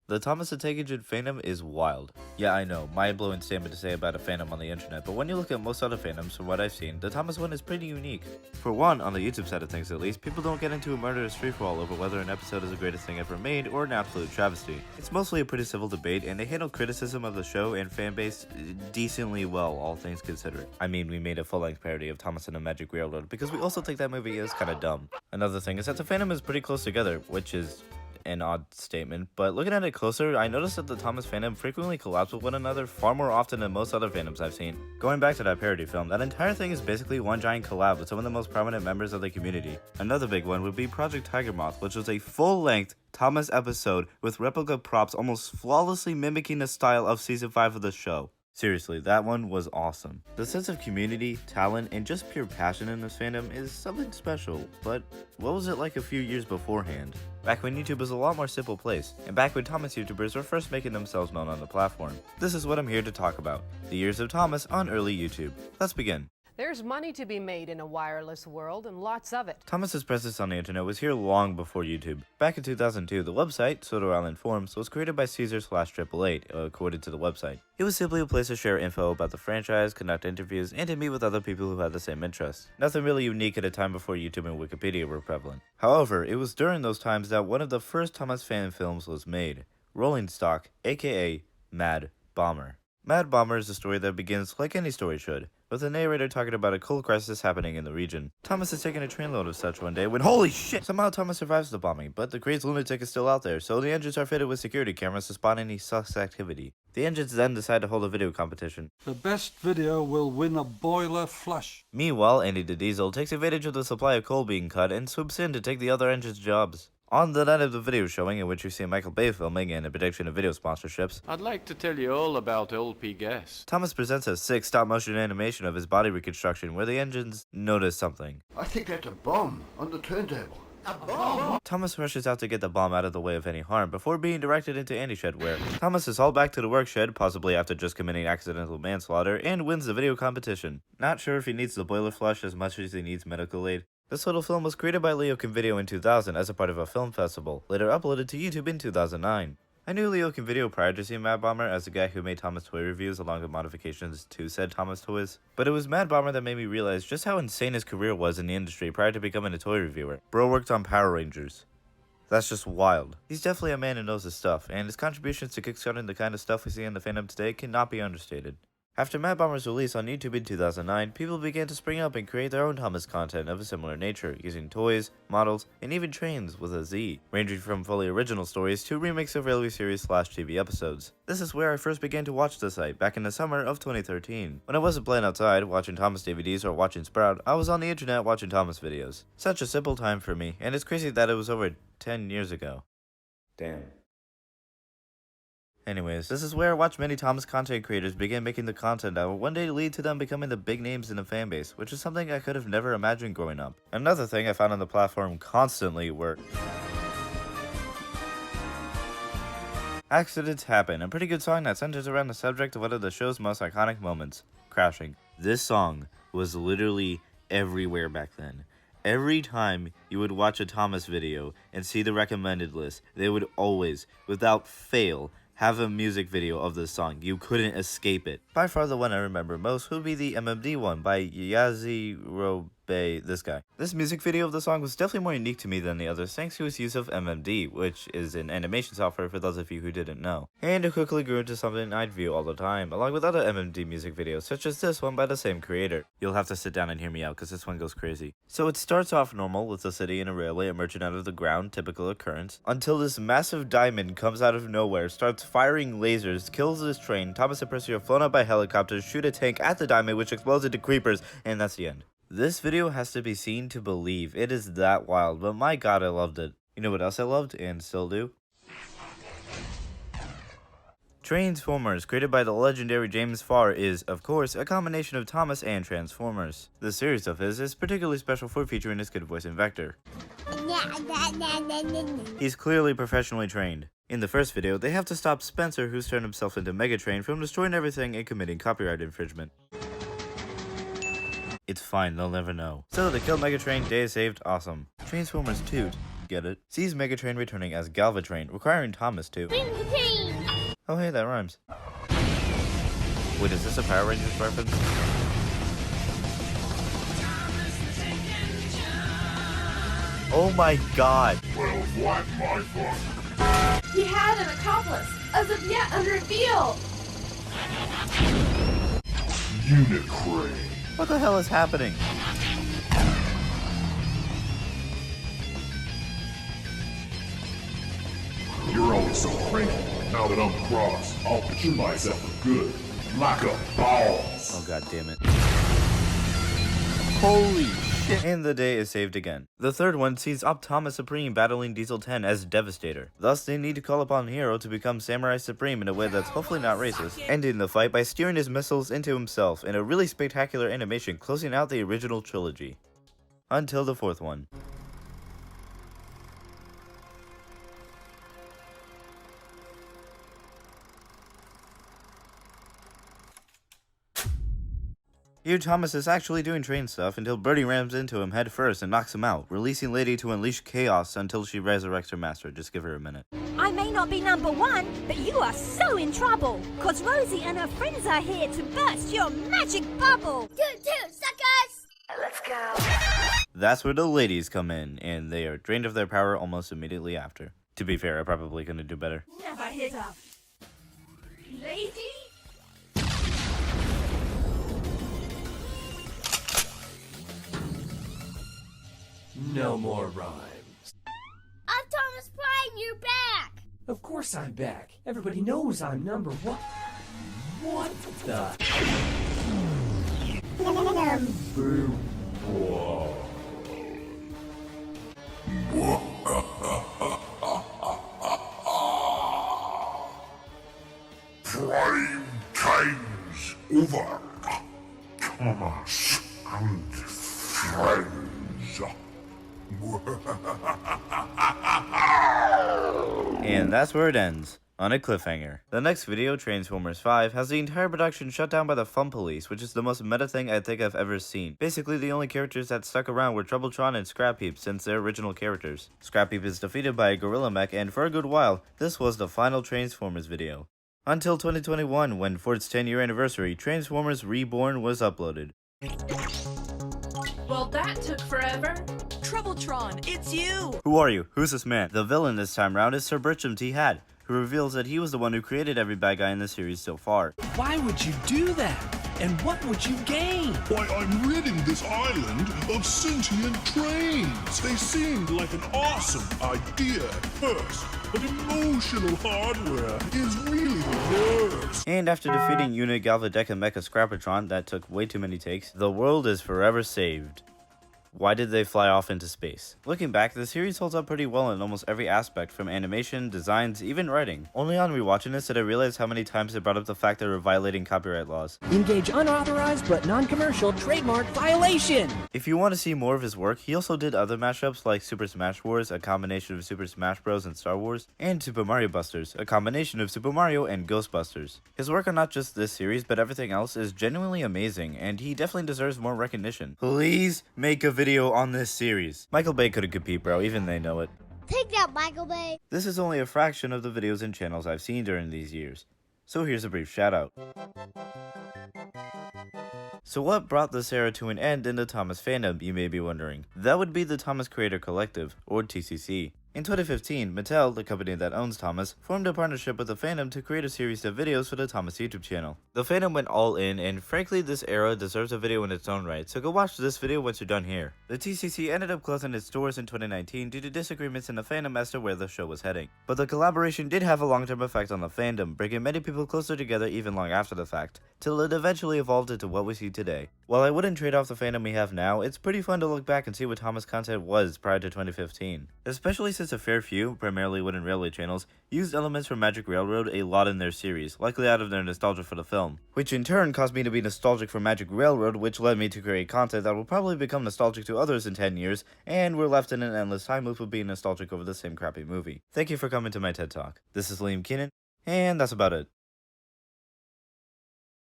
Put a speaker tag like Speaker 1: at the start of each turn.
Speaker 1: The Thomas the Tank Engine fandom is wild. Yeah, I know, mind-blowing statement to say about a fandom on the internet, but when you look at most other fandoms, from what I've seen, the Thomas one is pretty unique. For one, on the YouTube side of things at least, people don't get into a murderous free-for-all over whether an episode is the greatest thing ever made or an absolute travesty. It's mostly a pretty civil debate, and they handle criticism of the show and fanbase decently well, all things considered. I mean, we made a full-length parody of Thomas and the Magic Railroad because we also think that movie is kinda dumb. Another thing is that the fandom is pretty close together, which is an odd statement, but looking at it closer, I noticed that the Thomas fandom frequently collabs with one another far more often than most other fandoms I've seen. Going back to that parody film, that entire thing is basically one giant collab with some of the most prominent members of the community. Another big one would be Project Tiger Moth, which was a full-length Thomas episode with replica props almost flawlessly mimicking the style of season 5 of the show. Seriously, that one was awesome. The sense of community, talent, and just pure passion in this fandom is something special, but what was it like a few years beforehand? Back when YouTube was a lot more simple place, and back when Thomas YouTubers were first making themselves known on the platform. This is what I'm here to talk about, the years of Thomas on early YouTube. Let's begin.
Speaker 2: There's money to be made in a wireless world, and lots of it.
Speaker 1: Thomas's presence on the internet was here long before YouTube. Back in 2002, the website, Soda Island Forums, was created by Caesar/888, according to the website. It was simply a place to share info about the franchise, conduct interviews, and to meet with other people who had the same interests. Nothing really unique at a time before YouTube and Wikipedia were prevalent. However, it was during those times that one of the first Thomas fan films was made, Rolling Stock, aka Mad Bomber. Mad Bomber is a story that begins like any story should, with a narrator talking about a coal crisis happening in the region. Thomas is taking a trainload of such one day when holy shit! Somehow Thomas survives the bombing, but the crazed lunatic is still out there, so the engines are fitted with security cameras to spot any sus activity. The engines then decide to hold a video competition.
Speaker 3: The best video will win a boiler flush.
Speaker 1: Meanwhile, Andy the Diesel takes advantage of the supply of coal being cut and swoops in to take the other engines' jobs. On the night of the video showing, in which you see Michael Bay filming and a prediction of video sponsorships,
Speaker 4: I'd like to tell you all about old P. Gas.
Speaker 1: Thomas presents a sick stop-motion animation of his body reconstruction where the engines notice something.
Speaker 5: I think that's a bomb on the turntable. A bomb?
Speaker 1: Thomas rushes out to get the bomb out of the way of any harm before being directed into Andy's shed where Thomas is hauled back to the work shed, possibly after just committing accidental manslaughter, and wins the video competition. Not sure if he needs the boiler flush as much as he needs medical aid. This little film was created by Leokimvideo in 2000 as a part of a film festival, later uploaded to YouTube in 2009. I knew Leokimvideo prior to seeing Mad Bomber as the guy who made Thomas toy reviews along with modifications to said Thomas toys, but it was Mad Bomber that made me realize just how insane his career was in the industry prior to becoming a toy reviewer. Bro worked on Power Rangers. That's just wild. He's definitely a man who knows his stuff, and his contributions to kickstarting the kind of stuff we see in the fandom today cannot be understated. After Mad Bomber's release on YouTube in 2009, people began to spring up and create their own Thomas content of a similar nature, using toys, models, and even trains with a Z, ranging from fully original stories to remakes of railway series/TV episodes. This is where I first began to watch the site, back in the summer of 2013. When I wasn't playing outside, watching Thomas DVDs or watching Sprout, I was on the internet watching Thomas videos. Such a simple time for me, and it's crazy that it was over 10 years ago. Damn. Anyways, this is where I watched many Thomas content creators begin making the content that will one day lead to them becoming the big names in the fanbase, which is something I could have never imagined growing up. Another thing I found on the platform constantly were accidents happen, a pretty good song that centers around the subject of one of the show's most iconic moments, crashing. This song was literally everywhere back then. Every time you would watch a Thomas video and see the recommended list, they would always, without fail, have a music video of this song. You couldn't escape it. By far the one I remember most would be the MMD one by Yazyrobay, this guy. This music video of the song was definitely more unique to me than the others thanks to its use of MMD, which is an animation software for those of you who didn't know. And it quickly grew into something I'd view all the time, along with other MMD music videos such as this one by the same creator. You'll have to sit down and hear me out because this one goes crazy. So it starts off normal with a city and a railway emerging out of the ground, typical occurrence, until this massive diamond comes out of nowhere, starts firing lasers, kills this train, Thomas and Percy are flown up by helicopters, shoot a tank at the diamond which explodes into creepers, and that's the end. This video has to be seen to believe. It is that wild, but my god, I loved it. You know what else I loved, and still do? Trainsformers, created by the legendary James Farr, is, of course, a combination of Thomas and Transformers. This series of his is particularly special for featuring his good voice in Vector. He's clearly professionally trained. In the first video, they have to stop Spencer, who's turned himself into Megatrain, from destroying everything and committing copyright infringement. It's fine, they'll never know. So they kill Megatrain, day is saved, awesome. Transformers 2 Get it? Sees Megatrain returning as Galvatrain, requiring Thomas to... Oh hey, that rhymes. Wait, is this a Power Rangers reference? Oh my god!
Speaker 6: Well, what my fun?
Speaker 7: He had an accomplice, as of yet unrevealed.
Speaker 6: Unicray.
Speaker 1: What the hell is happening?
Speaker 6: You're always so cranky. Now that I'm cross, I'll picture myself for good. Like a boss.
Speaker 1: Oh god damn it. Holy shit. And the day is saved again. The third one sees Optimus Supreme battling Diesel 10 as Devastator. Thus they need to call upon Hero to become Samurai Supreme in a way that's hopefully not racist, ending the fight by steering his missiles into himself in a really spectacular animation closing out the original trilogy. Until the fourth one. Here Thomas is actually doing train stuff until Birdie rams into him head first and knocks him out, releasing Lady to unleash chaos until she resurrects her master. Just give her a minute.
Speaker 8: I may not be number one, but you are so in trouble, cause Rosie and her friends are here to burst your magic bubble.
Speaker 9: Toot toot, suckers! Let's go.
Speaker 1: That's where the ladies come in, and they are drained of their power almost immediately after. To be fair, I probably couldn't do better.
Speaker 8: Never hit a lady.
Speaker 10: No more rhymes.
Speaker 9: Thomas Prime, you're back!
Speaker 10: Of course I'm back. Everybody knows I'm number one. What the? Number one.
Speaker 6: Prime time's over. Thomas and friends.
Speaker 1: And that's where it ends, on a cliffhanger. The next video, Trainsformers 5, has the entire production shut down by the Fun Police, which is the most meta thing I think I've ever seen. Basically, the only characters that stuck around were Troubletron and Scrap Heap since they're original characters. Scrap Heap is defeated by a gorilla mech, and for a good while, this was the final Trainsformers video. Until 2021, when for its 10-year anniversary, Trainsformers Reborn was uploaded.
Speaker 7: Well, that took forever.
Speaker 11: Troubletron, it's you!
Speaker 1: Who are you? Who's this man? The villain this time round is Sir Bertram T. Had, who reveals that he was the one who created every bad guy in the series so far.
Speaker 10: Why would you do that? And what would you gain?
Speaker 6: Why, I'm ridding this island of sentient trains. They seemed like an awesome idea at first, but emotional hardware is really the worst.
Speaker 1: And after defeating Unit Galvadeca Mecha Scrapatron that took way too many takes, the world is forever saved. Why did they fly off into space? Looking back, the series holds up pretty well in almost every aspect, from animation, designs, even writing. Only on rewatching this did I realize how many times they brought up the fact they were violating copyright laws.
Speaker 10: Engage unauthorized but non-commercial trademark violation!
Speaker 1: If you want to see more of his work, he also did other mashups like Super Smash Wars, a combination of Super Smash Bros. And Star Wars, and Super Mario Busters, a combination of Super Mario and Ghostbusters. His work on not just this series, but everything else is genuinely amazing, and he definitely deserves more recognition. Please make a video on this series. Michael Bay couldn't compete, bro, even they know it.
Speaker 9: Take that, Michael Bay.
Speaker 1: This is only a fraction of the videos and channels I've seen during these years, so here's a brief shout out. So what brought this era to an end in the Thomas fandom, you may be wondering? That would be the Thomas Creator Collective, or TCC. In 2015, Mattel, the company that owns Thomas, formed a partnership with the fandom to create a series of videos for the Thomas YouTube channel. The fandom went all in, and frankly this era deserves a video in its own right, so go watch this video once you're done here. The TCC ended up closing its doors in 2019 due to disagreements in the fandom as to where the show was heading. But the collaboration did have a long-term effect on the fandom, bringing many people closer together even long after the fact, till it eventually evolved into what we see today. While I wouldn't trade off the fandom we have now, it's pretty fun to look back and see what Thomas content was prior to 2015. Especially since a fair few, primarily wooden railway channels, used elements from Magic Railroad a lot in their series, likely out of their nostalgia for the film. Which in turn caused me to be nostalgic for Magic Railroad, which led me to create content that will probably become nostalgic to others in 10 years, and we're left in an endless time loop of being nostalgic over the same crappy movie. Thank you for coming to my TED Talk. This is Leokimvideo, and that's about it.